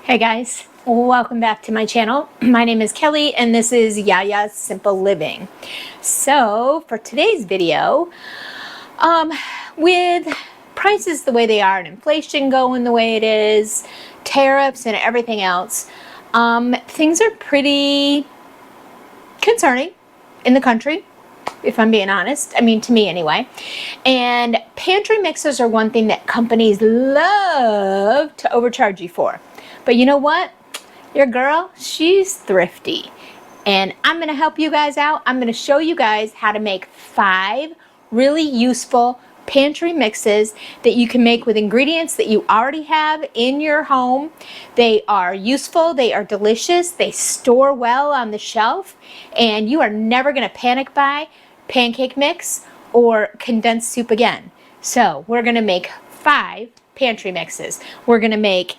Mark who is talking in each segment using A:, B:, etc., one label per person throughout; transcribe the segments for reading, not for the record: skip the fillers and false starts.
A: Hey guys, welcome back to my channel. My name is Kelly and this is Yaya's Simple Living. So for today's video, with prices the way they are and inflation going the way it is, tariffs and everything else, things are pretty concerning in the country, if I'm being honest. I mean, to me anyway. And pantry mixes are one thing that companies love to overcharge you for. But you know what? Your girl, she's thrifty. And I'm going to help you guys out. I'm going to show you guys how to make 5 really useful pantry mixes that you can make with ingredients that you already have in your home. They are useful, they are delicious, they store well on the shelf, and you are never going to panic buy pancake mix or condensed soup again. So we're going to make 5 pantry mixes. We're going to make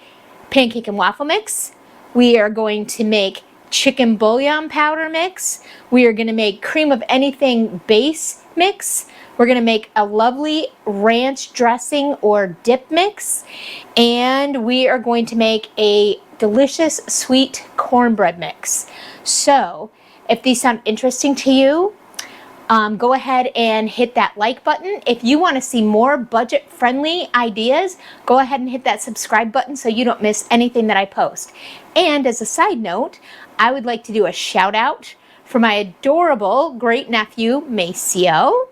A: pancake and waffle mix. We are going to make chicken bouillon powder mix. We are going to make cream of anything base mix. We're going to make a lovely ranch dressing or dip mix. And we are going to make a delicious sweet cornbread mix. So if these sound interesting to you, go ahead and hit that like button. If you want to see more budget-friendly ideas, go ahead and hit that subscribe button so you don't miss anything that I post. And as a side note, I would like to do a shout out for my adorable great nephew, Maceo.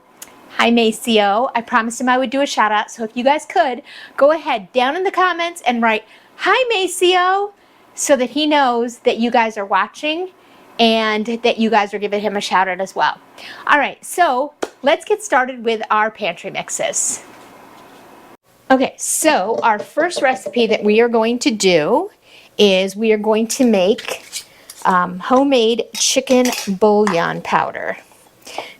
A: Hi, Maceo. I promised him I would do a shout out, so if you guys could, go ahead down in the comments and write, "Hi, Maceo," so that he knows that you guys are watching and that you guys are giving him a shout out as well. All right, so let's get started with our pantry mixes. Okay, so our first recipe that we are going to do is we are going to make homemade chicken bouillon powder,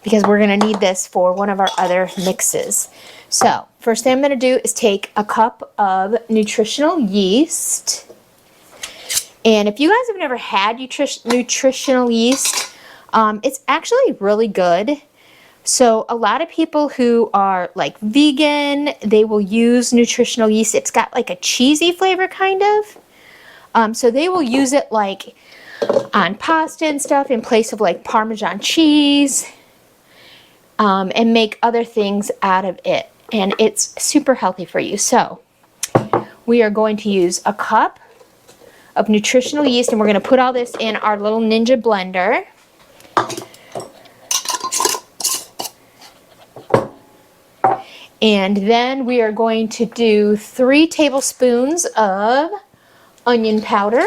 A: because we're going to need this for one of our other mixes. So first thing I'm going to do is take a cup of nutritional yeast. And if you guys have never had nutritional yeast, it's actually really good. So a lot of people who are like vegan, they will use nutritional yeast. It's got like a cheesy flavor kind of. So they will use it like on pasta and stuff in place of like Parmesan cheese, and make other things out of it. And it's super healthy for you. So we are going to use a cup of nutritional yeast, and we're going to put all this in our little Ninja blender. And then we are going to do 3 tablespoons of onion powder.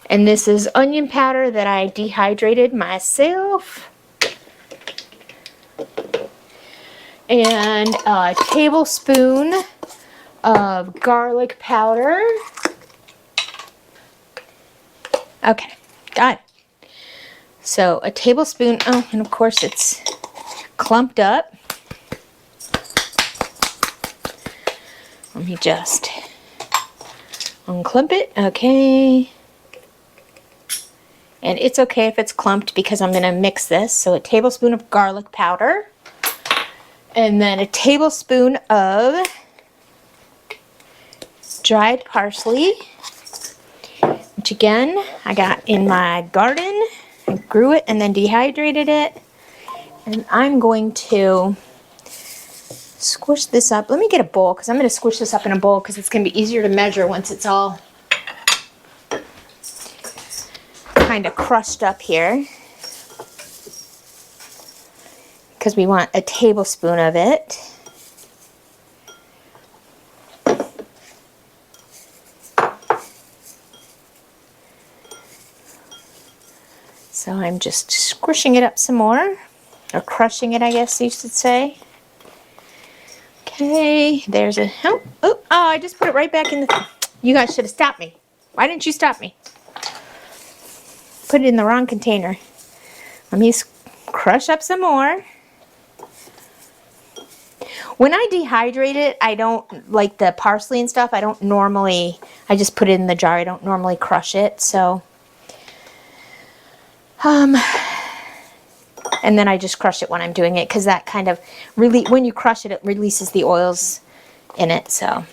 A: And this is onion powder that I dehydrated myself. And a tablespoon of garlic powder. Okay, got it. So a tablespoon, oh, and of course it's clumped up. Let me just unclump it, okay. And it's okay if it's clumped because I'm going to mix this. So a tablespoon of garlic powder. And then a tablespoon of dried parsley, which again, I got in my garden. I grew it and then dehydrated it. And I'm going to squish this up. Let me get a bowl, because I'm going to squish this up in a bowl because it's going to be easier to measure once it's all kind of crushed up here. Because we want a tablespoon of it. So I'm just squishing it up some more, or crushing it, I guess you should say. Okay, there's a, oh, I just put it right back in the, you guys should have stopped me. Why didn't you stop me? Put it in the wrong container. Let me crush up some more. When I dehydrate it, I don't, like the parsley and stuff, I don't normally, I just put it in the jar. I don't normally crush it, so. And then I just crush it when I'm doing it because that kind of really, when you crush it, it releases the oils in it. So,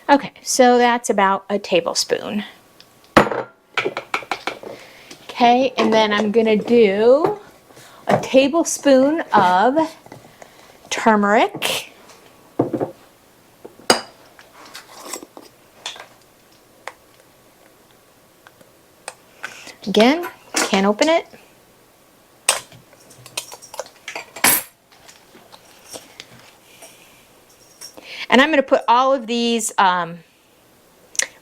A: okay, so that's about a tablespoon. Okay, and then I'm gonna do a tablespoon of turmeric. Again, can't open it. And I'm going to put all of these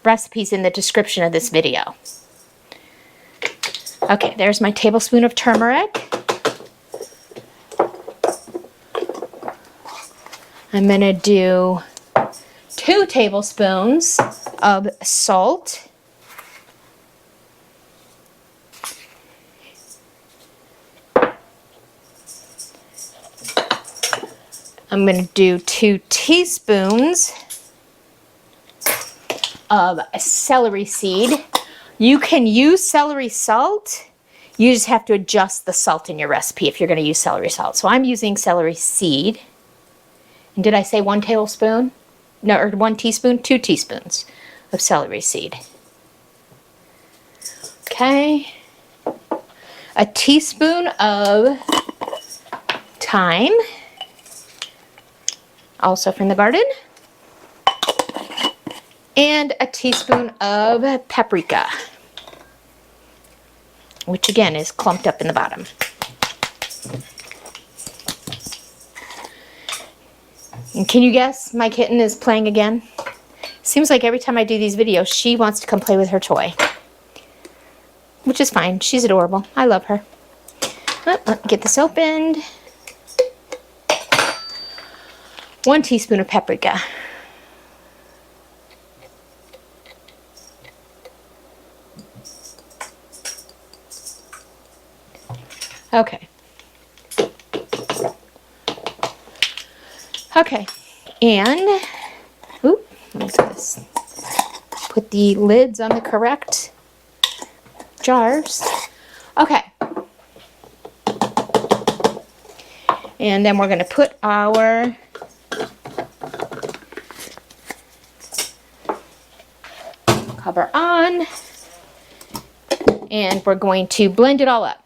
A: recipes in the description of this video. Okay, there's my tablespoon of turmeric. I'm going to do 2 tablespoons of salt. I'm going to do 2 teaspoons of celery seed. You can use celery salt. You just have to adjust the salt in your recipe if you're going to use celery salt. So I'm using celery seed. And did I say 1 tablespoon? No, or 1 teaspoon? 2 teaspoons of celery seed. Okay. A teaspoon of thyme. Also from the garden. And a teaspoon of paprika, which again is clumped up in the bottom. And can you guess my kitten is playing again? Seems like every time I do these videos, she wants to come play with her toy. Which is fine. She's adorable. I love her. Let me get this opened. 1 teaspoon of paprika. Okay. Okay. And, oop, let's put the lids on the correct jars. Okay. And then we're going to put our cover on, and we're going to blend it all up.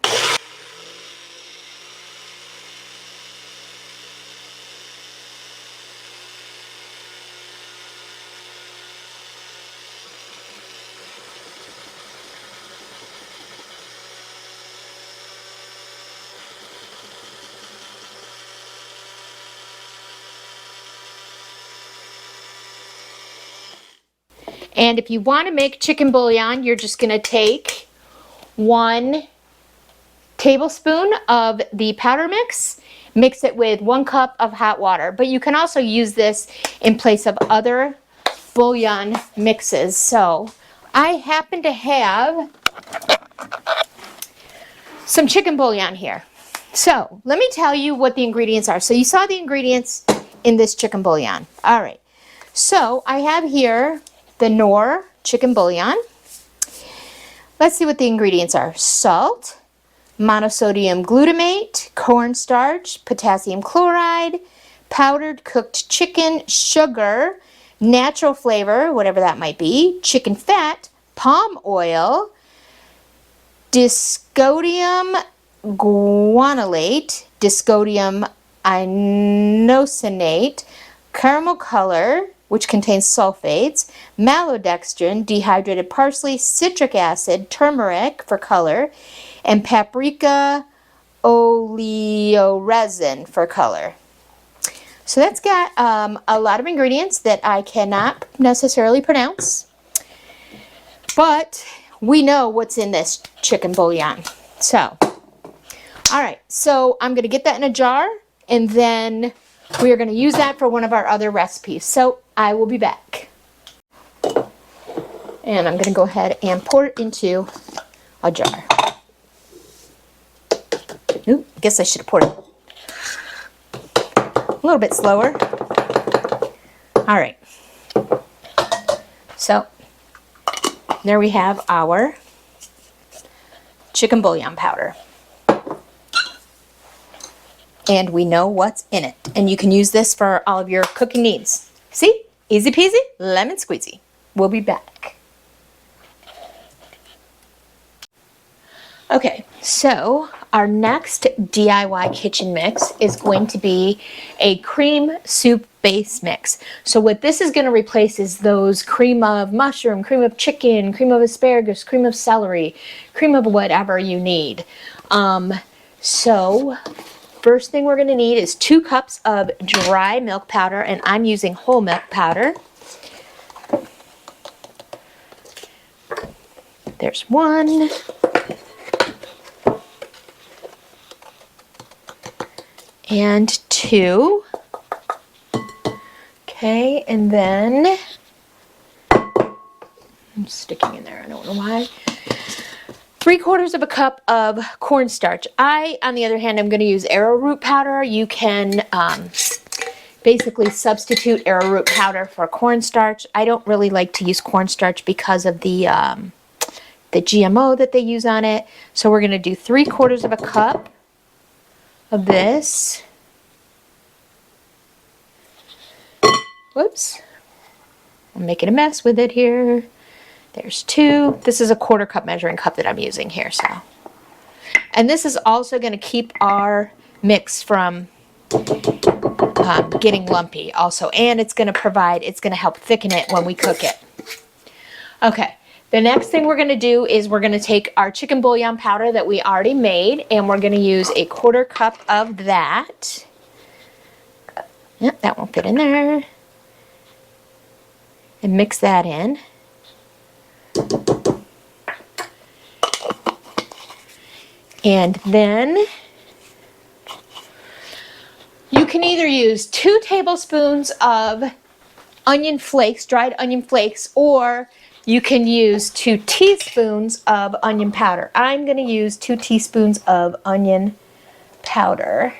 A: And if you want to make chicken bouillon, you're just going to take 1 tablespoon of the powder mix, mix it with 1 cup of hot water. But you can also use this in place of other bouillon mixes. So I happen to have some chicken bouillon here. So let me tell you what the ingredients are. So you saw the ingredients in this chicken bouillon. All right. So I have here the Knorr chicken bouillon. Let's see what the ingredients are. Salt, monosodium glutamate, cornstarch, potassium chloride, powdered cooked chicken, sugar, natural flavor, whatever that might be, chicken fat, palm oil, discodium guanylate, discodium inosinate, caramel color, which contains sulfates, maltodextrin, dehydrated parsley, citric acid, turmeric for color, and paprika oleoresin for color. So that's got a lot of ingredients that I cannot necessarily pronounce, but we know what's in this chicken bouillon. So, all right, so I'm going to get that in a jar, and then we are going to use that for one of our other recipes. So I will be back. And I'm going to go ahead and pour it into a jar. Ooh, I guess I should have poured it a little bit slower. All right. So there we have our chicken bouillon powder. And we know what's in it. And you can use this for all of your cooking needs. See? Easy peasy, lemon squeezy. We'll be back. Okay, so our next DIY kitchen mix is going to be a cream soup base mix. So what this is going to replace is those cream of mushroom, cream of chicken, cream of asparagus, cream of celery, cream of whatever you need. So first thing we're going to need is 2 cups of dry milk powder, and I'm using whole milk powder. There's 1. And 2. Okay, and then I'm sticking in there, I don't know why. 3/4 of a cup of cornstarch. I, on the other hand, I'm going to use arrowroot powder. You can basically substitute arrowroot powder for cornstarch. I don't really like to use cornstarch because of the GMO that they use on it. So we're going to do 3/4 of a cup of this. Whoops. I'm making a mess with it here. There's 2. This is a 1/4 cup measuring cup that I'm using here. So, and this is also going to keep our mix from getting lumpy also. And it's going to help thicken it when we cook it. Okay. The next thing we're going to do is we're going to take our chicken bouillon powder that we already made, and we're going to use a 1/4 cup of that. Yep, that won't fit in there. And mix that in. And then you can either use 2 tablespoons of onion flakes, dried onion flakes, or you can use 2 teaspoons of onion powder. I'm going to use 2 teaspoons of onion powder.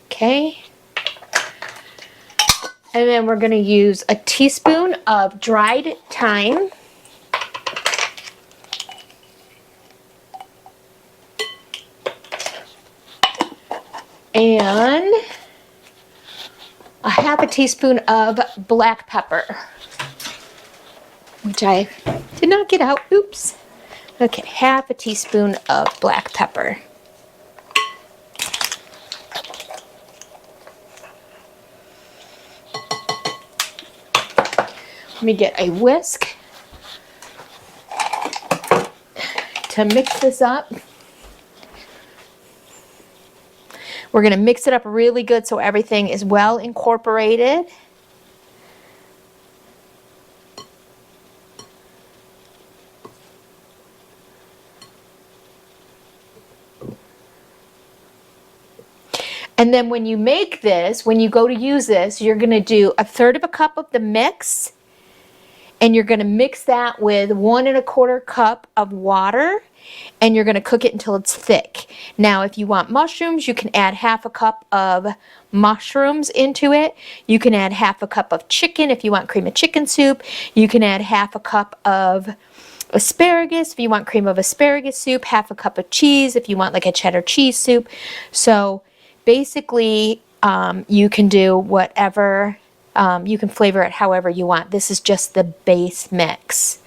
A: Okay. And then we're going to use a teaspoon of dried thyme. And a 1/2 teaspoon of black pepper, which I did not get out. Oops. Okay, 1/2 teaspoon of black pepper. Let me get a whisk to mix this up. We're going to mix it up really good so everything is well incorporated. And then when you make this, when you go to use this, you're going to do 1/3 of a cup of the mix, and you're going to mix that with 1 1/4 cup of water, and you're going to cook it until it's thick. Now, if you want mushrooms, you can add 1/2 cup of mushrooms into it. You can add 1/2 cup of chicken if you want cream of chicken soup. You can add 1/2 cup of asparagus if you want cream of asparagus soup. 1/2 cup of cheese if you want like a cheddar cheese soup. So basically, you can do whatever, you can flavor it however you want. This is just the base mix.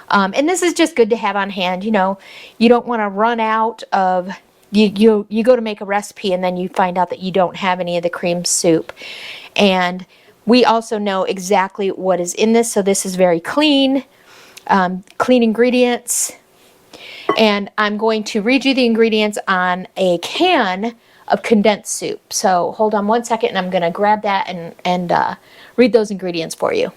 A: And this is just good to have on hand. You know, you don't want to run out of, you go to make a recipe and then you find out that you don't have any of the cream soup. And we also know exactly what is in this, so this is very clean, clean ingredients. And I'm going to read you the ingredients on a can of condensed soup. So hold on 1 second and I'm going to grab that and read those ingredients for you.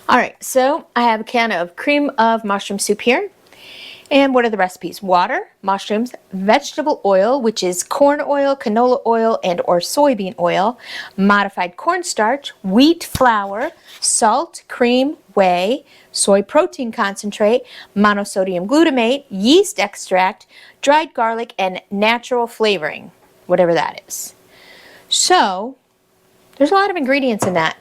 A: Alright, so I have a can of cream of mushroom soup here. And what are the recipes? Water, mushrooms, vegetable oil, which is corn oil, canola oil, and or soybean oil, modified cornstarch, wheat flour, salt, cream, whey, soy protein concentrate, monosodium glutamate, yeast extract, dried garlic, and natural flavoring, whatever that is. So, there's a lot of ingredients in that.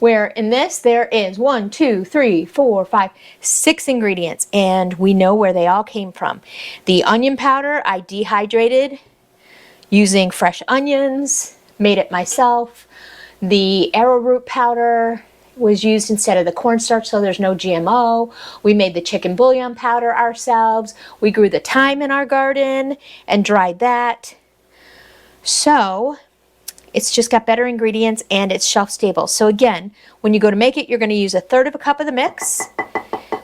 A: Where in this there is 1, 2, 3, 4, 5, 6 ingredients, and we know where they all came from. The onion powder I dehydrated using fresh onions, made it myself. The arrowroot powder was used instead of the cornstarch, so there's no GMO. We made the chicken bouillon powder ourselves. We grew the thyme in our garden and dried that. So it's just got better ingredients and it's shelf stable. So again, when you go to make it, you're going to use 1/3 cup of the mix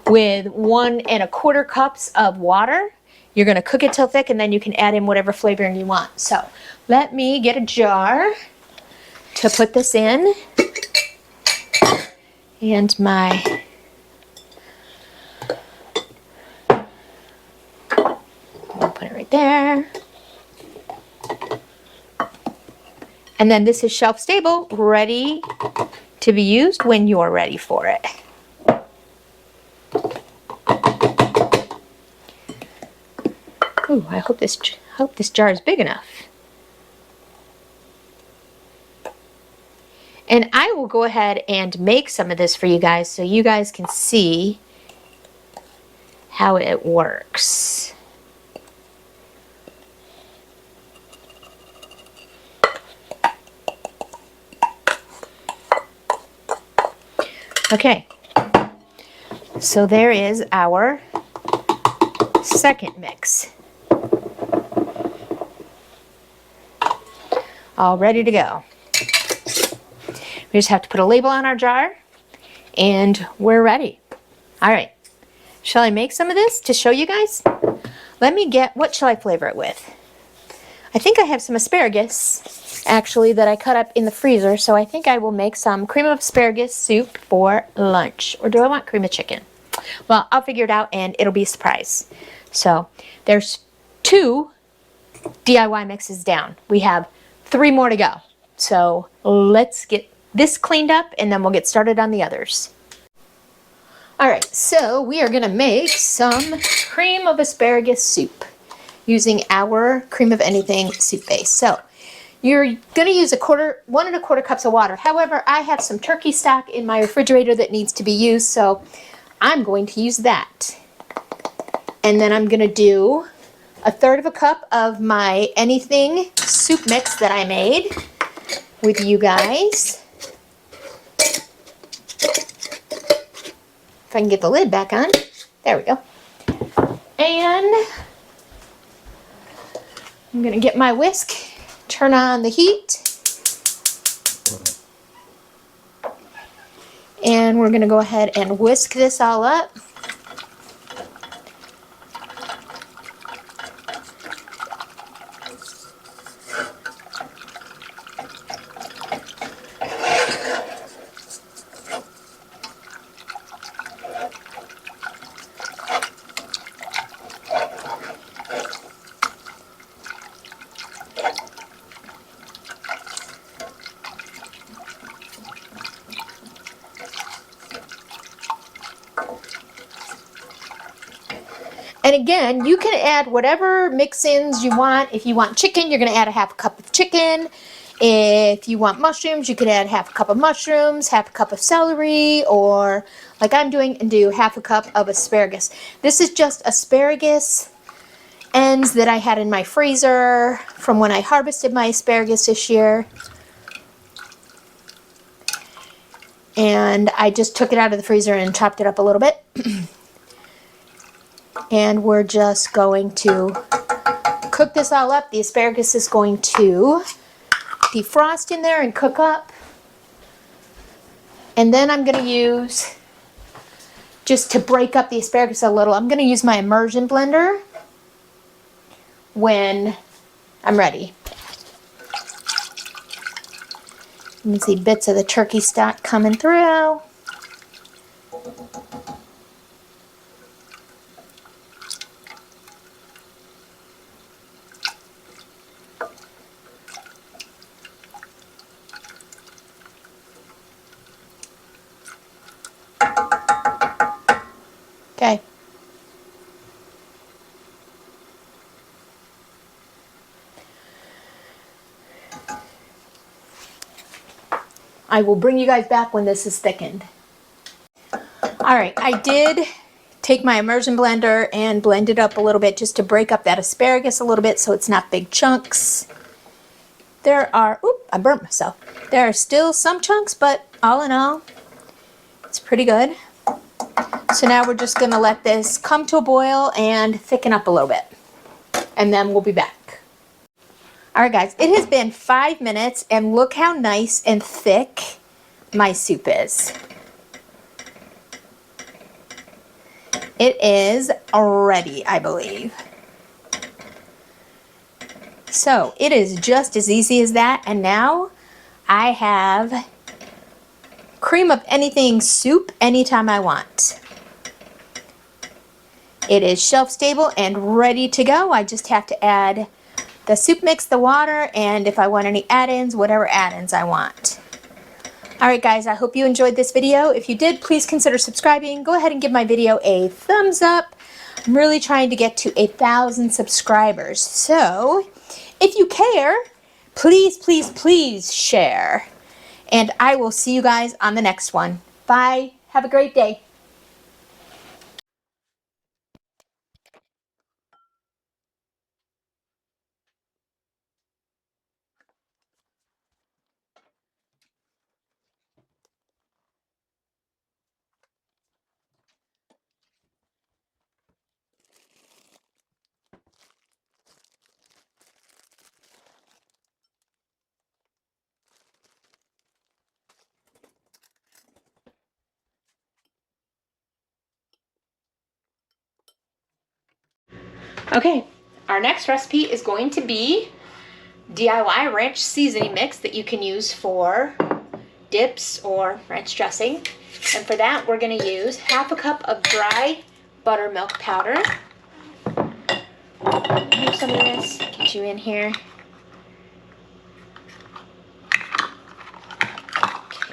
A: with 1 1/4 cups of water. You're going to cook it till thick, and then you can add in whatever flavoring you want. So let me get a jar to put this in. And my I'll put it right there. And then this is shelf stable, ready to be used when you're ready for it. Ooh, I hope this jar is big enough. And I will go ahead and make some of this for you guys so you guys can see how it works. Okay, so there is our second mix. All ready to go. We just have to put a label on our jar and we're ready. All right, shall I make some of this to show you guys? Let me get, what shall I flavor it with? I think I have some asparagus actually that I cut up in the freezer, so I think I will make some cream of asparagus soup for lunch. Or do I want cream of chicken? Well, I'll figure it out and it'll be a surprise. So there's 2 DIY mixes down. We have 3 more to go. So let's get this cleaned up and then we'll get started on the others. All right, so we are gonna make some cream of asparagus soup using our cream of anything soup base. So you're gonna use 1 1/4 cups of water. However, I have some turkey stock in my refrigerator that needs to be used, so I'm going to use that. And then I'm gonna do 1/3 cup of my anything soup mix that I made with you guys. If I can get the lid back on. There we go. And I'm gonna get my whisk, turn on the heat, and we're gonna go ahead and whisk this all up. And again, you can add whatever mix-ins you want. If you want chicken, you're going to add 1/2 cup of chicken. If you want mushrooms, you could add 1/2 cup of mushrooms, 1/2 cup of celery, or like I'm doing, and do 1/2 cup of asparagus. This is just asparagus ends that I had in my freezer from when I harvested my asparagus this year. And I just took it out of the freezer and chopped it up a little bit. And we're just going to cook this all up. The asparagus is going to defrost in there and cook up. And then I'm going to use, just to break up the asparagus a little, I'm going to use my immersion blender when I'm ready. You can see bits of the turkey stock coming through. Okay. I will bring you guys back when this is thickened. All right, I did take my immersion blender and blend it up a little bit just to break up that asparagus a little bit so it's not big chunks. There are, oop, I burnt myself. There are still some chunks, but all in all, it's pretty good. So now we're just gonna let this come to a boil and thicken up a little bit. And then we'll be back. All right, guys, it has been 5 minutes and look how nice and thick my soup is. It is ready, I believe. So it is just as easy as that. And now I have cream of anything soup anytime I want. It is shelf stable and ready to go. I just have to add the soup mix, the water, and if I want any add-ins, whatever add-ins I want. Alright guys, I hope you enjoyed this video. If you did, please consider subscribing. Go ahead and give my video a thumbs up. I'm really trying to get to 1,000 subscribers. So, if you care, please, please, please share. And I will see you guys on the next one. Bye. Have a great day. Okay, our next recipe is going to be DIY ranch seasoning mix that you can use for dips or ranch dressing. And for that, we're going to use 1/2 cup of dry buttermilk powder. Here's some of this. Get you in here.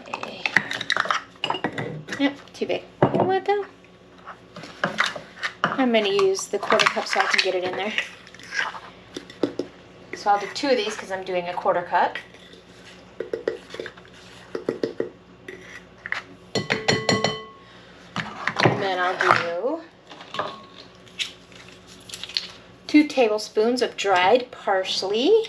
A: Okay. Yep, too big. You know what though? I'm going to use the 1/4 cup so I can get it in there. So I'll do 2 of these because I'm doing a 1/4 cup. And then I'll do 2 tablespoons of dried parsley.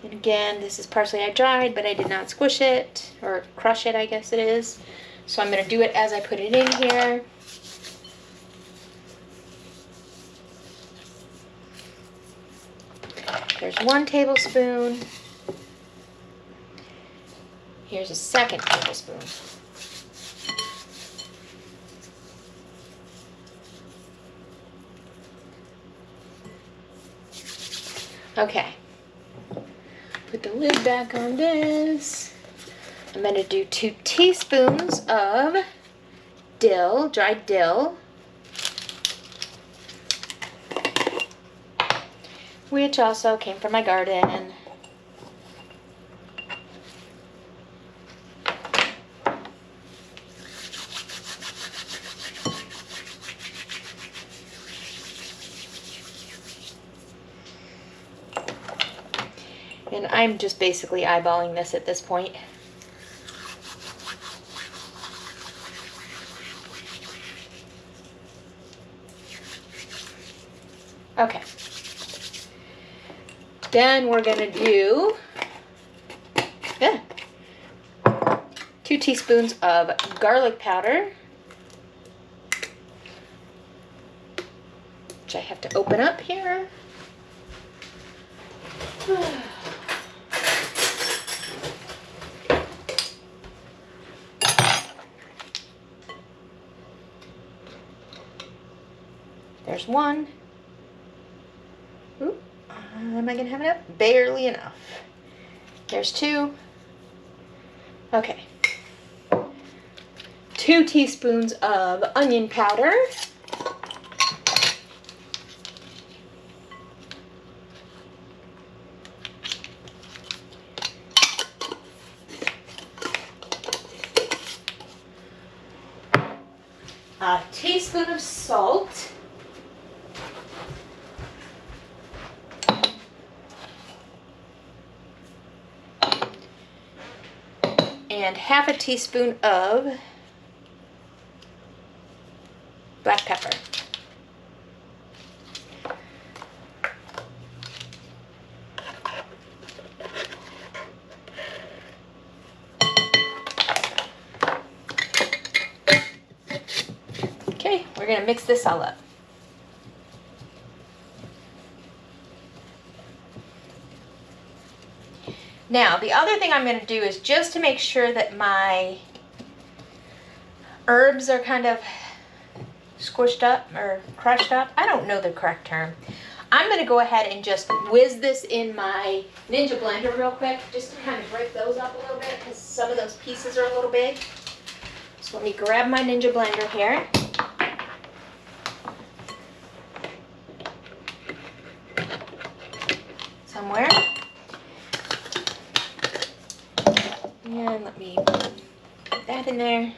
A: And again, this is parsley I dried, but I did not squish it, or crush it, I guess it is. So I'm going to do it as I put it in here. There's 1 tablespoon. Here's a 2nd tablespoon. Okay. Put the lid back on this. I'm going to do 2 teaspoons of dill, dried dill, which also came from my garden. And I'm just basically eyeballing this at this point. Okay. Then we're going to do 2 teaspoons of garlic powder, which I have to open up here. There's 1. Ooh, am I going to have enough? Barely enough. There's 2. Okay. 2 teaspoons of onion powder. teaspoon of salt. And half a teaspoon of black pepper. Okay, we're going to mix this all up. Now, the other thing I'm going to do is just to make sure that my herbs are kind of squished up or crushed up. I don't know the correct term. I'm going to go ahead and just whiz this in my Ninja blender real quick, just to kind of break those up a little bit, because some of those pieces are a little big. So let me grab my Ninja blender here. Somewhere. And let me put that in there.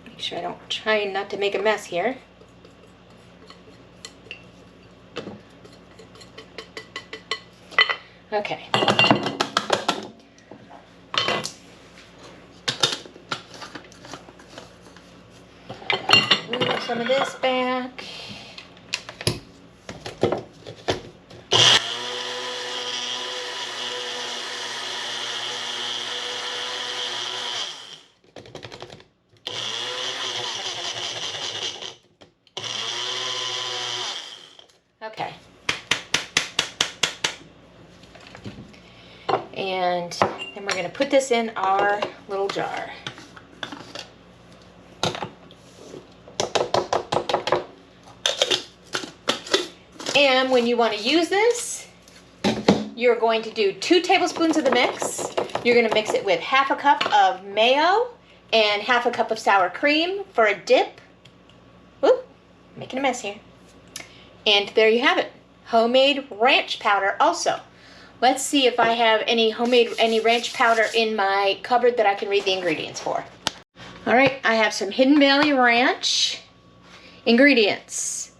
A: Make sure I don't try not to make a mess here. Okay. Move some of this back. Okay. And then we're going to put this in our little jar. And when you want to use this, you're going to do 2 tablespoons of the mix. You're going to mix it with half a cup of mayo and half a cup of sour cream for a dip. Whoop, making a mess here. And there you have it. Homemade ranch powder also. Let's see if I have any ranch powder in my cupboard that I can read the ingredients for. All right, I have some Hidden Valley Ranch. Ingredients: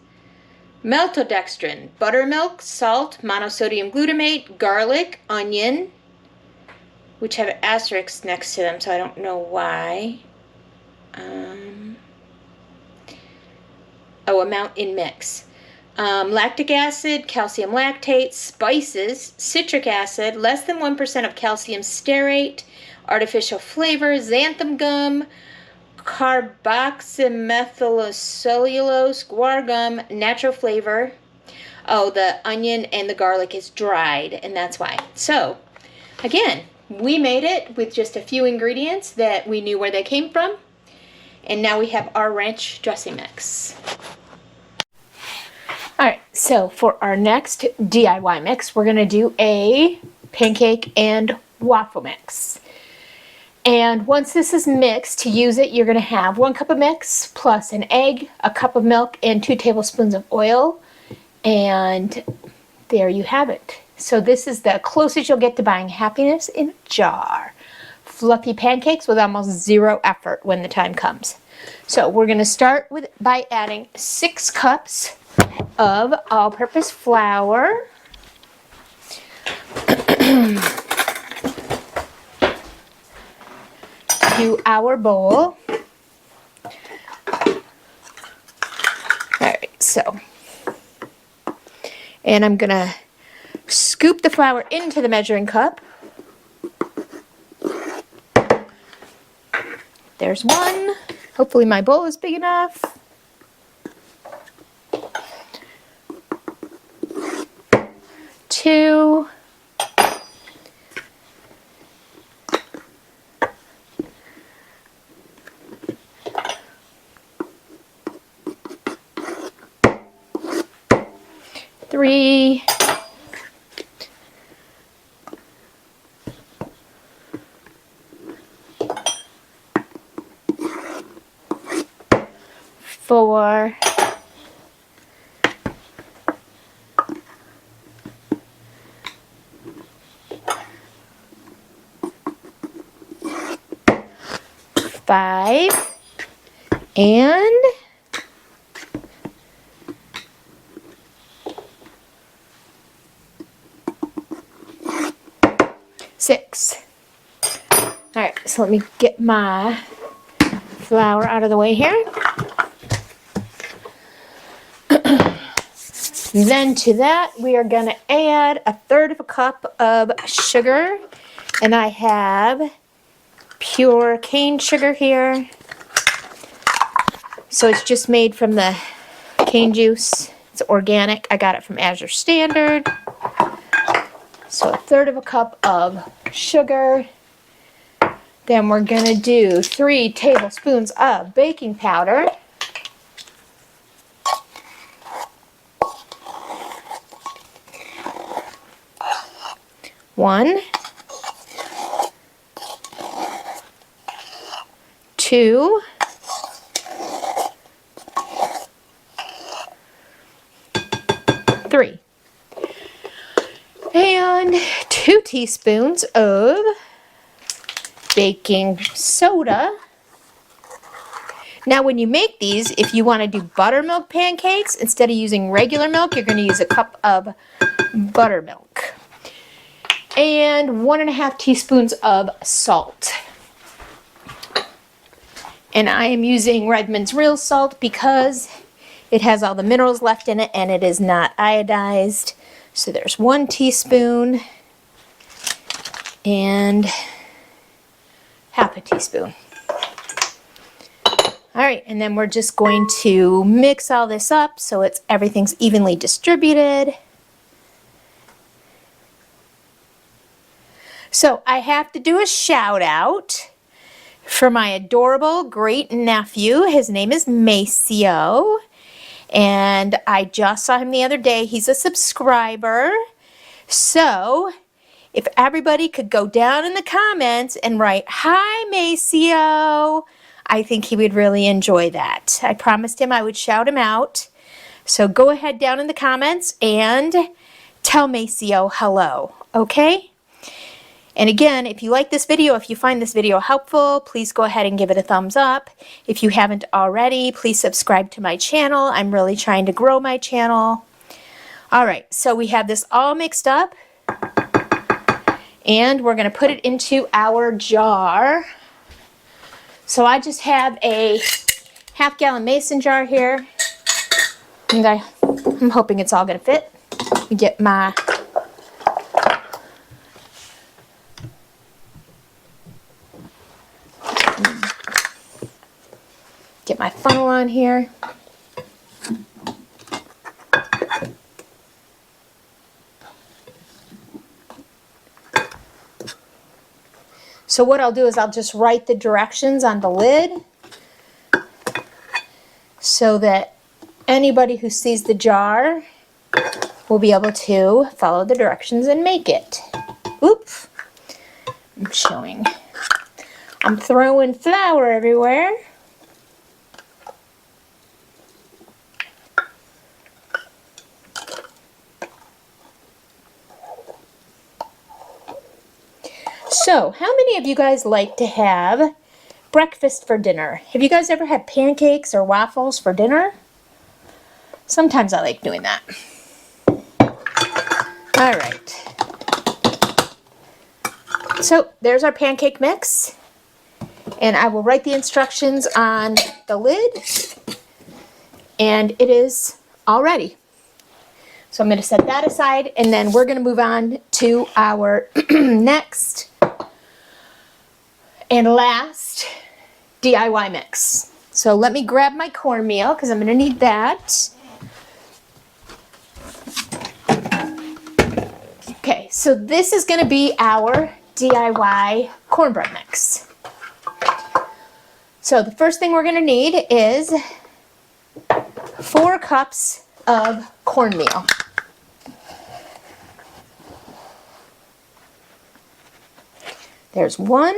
A: maltodextrin, buttermilk, salt, monosodium glutamate, garlic, onion, which have asterisks next to them, so I don't know why. Amount in mix. Lactic acid, calcium lactate, spices, citric acid, less than 1% of calcium stearate, artificial flavor, xanthan gum, carboxymethylcellulose, guar gum, natural flavor. Oh, the onion and the garlic is dried, and that's why. So, again, we made it with just a few ingredients that we knew where they came from. And now we have our ranch dressing mix. Alright, so for our next DIY mix, we're going to do a pancake and waffle mix. And once this is mixed, to use it, you're going to have 1 cup of mix plus an egg, a cup of milk, and 2 tablespoons of oil. And there you have it. So this is the closest you'll get to buying happiness in a jar. Fluffy pancakes with almost zero effort when the time comes. So we're going to start by adding 6 cups of all-purpose flour. To our bowl. Alright, so. And I'm going to scoop the flour into the measuring cup. There's 1. Hopefully my bowl is big enough. 2. 3. 4. 4, 5, and 6. All right, so let me get my flour out of the way here. Then to that, we are going to add 1/3 cup of sugar. And I have pure cane sugar here. So it's just made from the cane juice. It's organic. I got it from Azure Standard. So 1/3 cup of sugar. Then we're going to do 3 tablespoons of baking powder. 1, 2, 3, and 2 teaspoons of baking soda. Now when you make these, if you want to do buttermilk pancakes, instead of using regular milk, you're going to use a cup of buttermilk. And 1½ teaspoons of salt. And I am using Redmond's real salt because it has all the minerals left in it and it is not iodized. So there's 1 teaspoon and ½ teaspoon. All right, and then we're just going to mix all this up so everything's evenly distributed. So I have to do a shout out for my adorable great nephew. His name is Maceo, and I just saw him the other day. He's a subscriber. So if everybody could go down in the comments and write, "Hi, Maceo," I think he would really enjoy that. I promised him I would shout him out. So go ahead down in the comments and tell Maceo hello, okay? And again, if you like this video, if you find this video helpful, please go ahead and give it a thumbs up. If you haven't already, please subscribe to my channel. I'm really trying to grow my channel. All right, so we have this all mixed up. And we're going to put it into our jar. So I just have a half-gallon mason jar here. And I'm hoping it's all going to fit. Let me get my funnel on here. So what I'll do is I'll just write the directions on the lid so that anybody who sees the jar will be able to follow the directions and make it. Oops, I'm throwing flour everywhere. So, how many of you guys like to have breakfast for dinner? Have you guys ever had pancakes or waffles for dinner? Sometimes I like doing that. All right. So, there's our pancake mix. And I will write the instructions on the lid. And it is all ready. So I'm going to set that aside, and then we're going to move on to our next and last DIY mix. So let me grab my cornmeal because I'm going to need that. Okay, so this is going to be our DIY cornbread mix. So the first thing we're going to need is 4 cups of cornmeal. There's 1,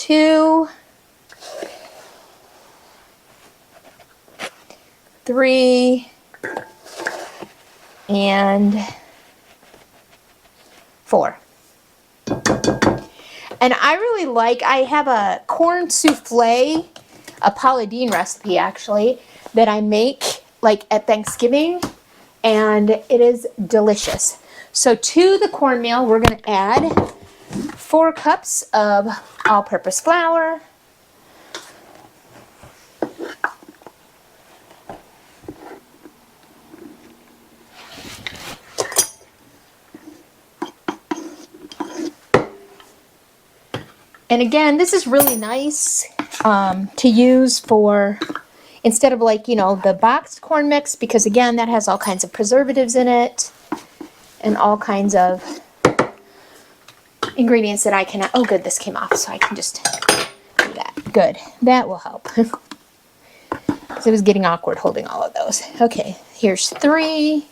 A: 2, 3, and 4. And I really like, I have a corn souffle, a Paula Deen recipe actually, that I make like at Thanksgiving, and it is delicious. So to the cornmeal, we're going to add 4 cups of all-purpose flour, and again, this is really nice to use for, instead of like, you know, the boxed corn mix, because again, that has all kinds of preservatives in it and all kinds of ingredients that I can, oh good, this came off, so I can just do that. Good, that will help. So it was getting awkward holding all of those. Okay, here's 3.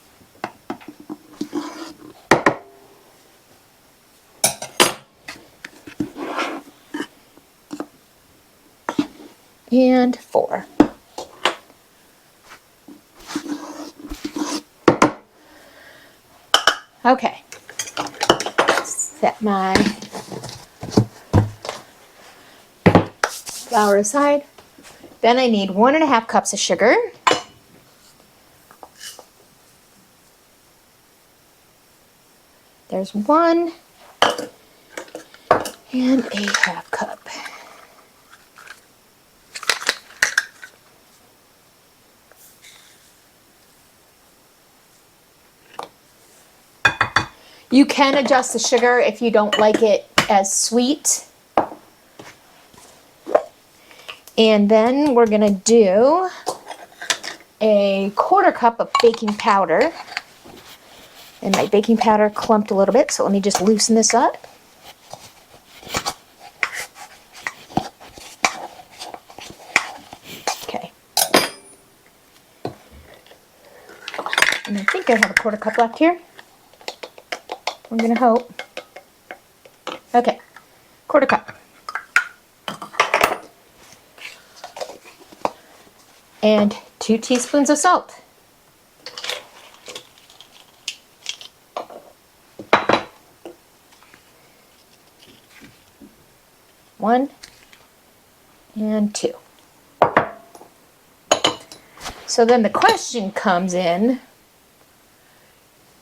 A: And 4. Okay, set my flour aside. Then I need 1.5 cups of sugar. There's 1 and a 1/2 cup. You can adjust the sugar if you don't like it as sweet. And then we're gonna do a 1/4 cup of baking powder. And my baking powder clumped a little bit, so let me just loosen this up. Okay. And I think I have a 1/4 cup left here. We're gonna hope. Okay, 1/4 cup. And 2 teaspoons of salt. One and 2. So then the question comes in,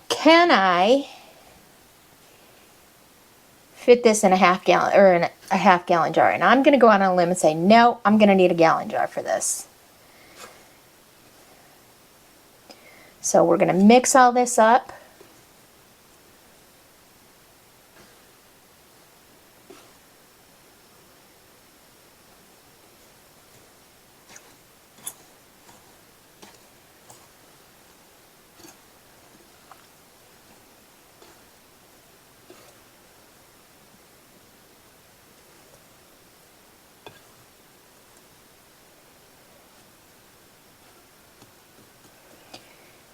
A: can I fit this in a 1/2 gallon or in a 1/2 gallon jar? And I'm going to go out on a limb and say, no, I'm going to need a gallon jar for this. So we're going to mix all this up.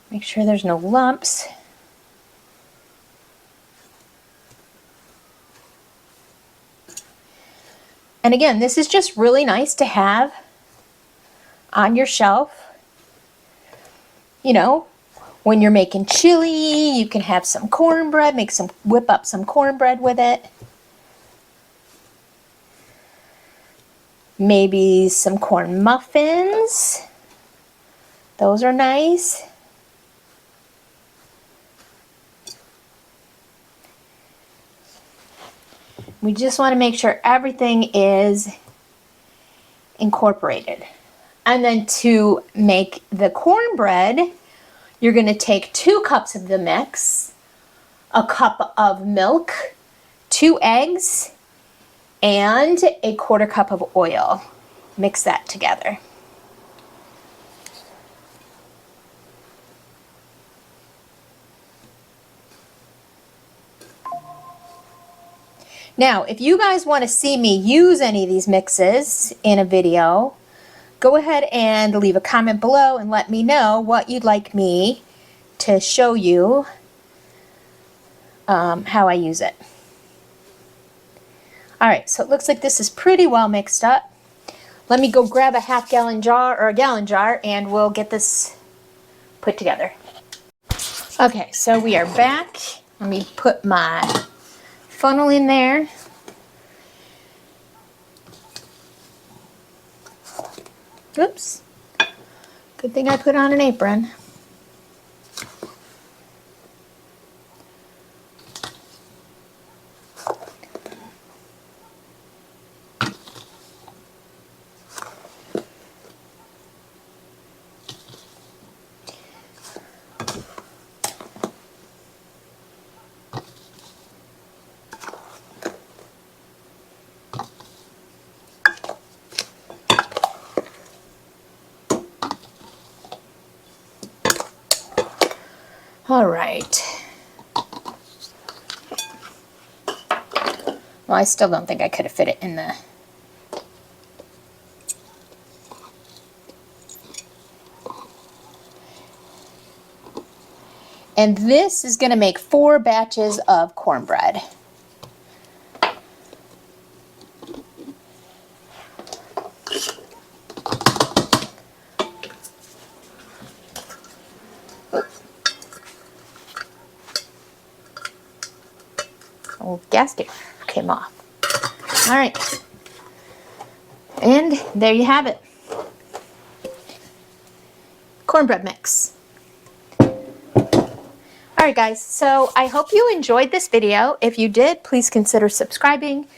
A: Make sure there's no lumps. And again, this is just really nice to have on your shelf. You know, when you're making chili, you can have some cornbread, whip up some cornbread with it. Maybe some corn muffins. Those are nice. We just want to make sure everything is incorporated. And then to make the cornbread, you're going to take 2 cups of the mix, a cup of milk, 2 eggs, and a 1/4 cup of oil. Mix that together. Now, if you guys want to see me use any of these mixes in a video, go ahead and leave a comment below and let me know what you'd like me to show you how I use it. All right, so it looks like this is pretty well mixed up. Let me go grab a half-gallon jar or a gallon jar and we'll get this put together. Okay, so we are back. Let me put my funnel in there. Oops. Good thing I put on an apron. All right. Well, I still don't think I could have fit it in the... And this is going to make 4 batches of cornbread. Oh, gasket came off. All right. And there you have it. Cornbread mix. Alright guys, so I hope you enjoyed this video. If you did, please consider subscribing.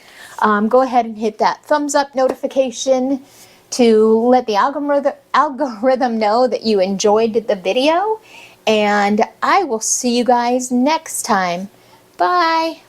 A: Go ahead and hit that thumbs up notification to let the algorithm know that you enjoyed the video. And I will see you guys next time. Bye!